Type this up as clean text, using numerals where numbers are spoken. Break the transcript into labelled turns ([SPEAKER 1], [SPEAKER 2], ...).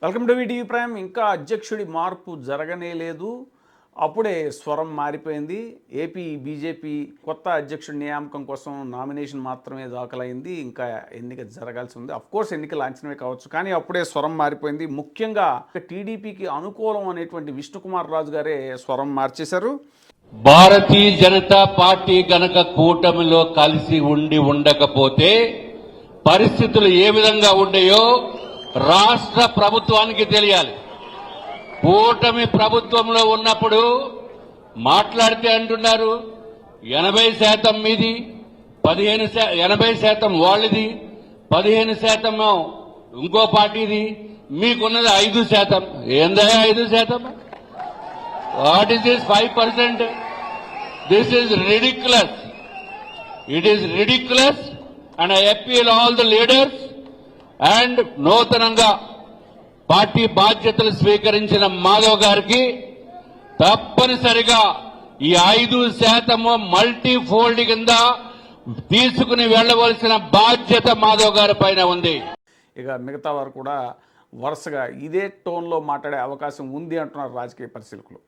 [SPEAKER 1] Welcome to TV prime. ఇంకా అధ్యక్షుడి మార్పు జరగనే లేదు. అప్పుడే స్వరం మారిపోయింది. ఏపీ బీజేపీ కొత్త అధ్యక్షుడి నియామకం కోసం నామినేషన్ మాత్రమే దాఖలైంది. ఇంకా ఎన్నిక జరగాల్సి ఉంది. అఫ్కోర్స్ ఎన్నిక లాంఛనమే కావచ్చు, కానీ అప్పుడే స్వరం మారిపోయింది. ముఖ్యంగా టీడీపీకి అనుకూలం అనేటువంటి విష్ణుకుమార్ రాజు గారే స్వరం మార్చేశారు.
[SPEAKER 2] భారతీయ జనతా పార్టీ గనక కూటమిలో కలిసి ఉండకపోతే పరిస్థితులు ఏ విధంగా ఉండేయో రాష్ట్ర ప్రభుత్వానికి తెలియాలి. కూటమి ప్రభుత్వంలో ఉన్నప్పుడు మాట్లాడితే అంటున్నారు 80% మీది, 80% వాళ్ళది, 15% ఇంకో పార్టీది, మీకున్నది 5%. ఏందా 5%? What is this 5%? This is ridiculous. It is ridiculous and I appeal all the leaders and నూతనంగా పార్టీ బాధ్యతలు స్వీకరించిన మాధవ్ గారికి తప్పనిసరిగా ఈ 5% మల్టీఫోల్డ్ కింద తీసుకుని వెళ్లవలసిన బాధ్యత మాధవ్ గారి పైన ఉంది.
[SPEAKER 1] ఇక మిగతా వారు కూడా వరుసగా ఇదే టోన్లో మాట్లాడే అవకాశం ఉంది అంటున్నారు రాజకీయ పరిశీలకులు.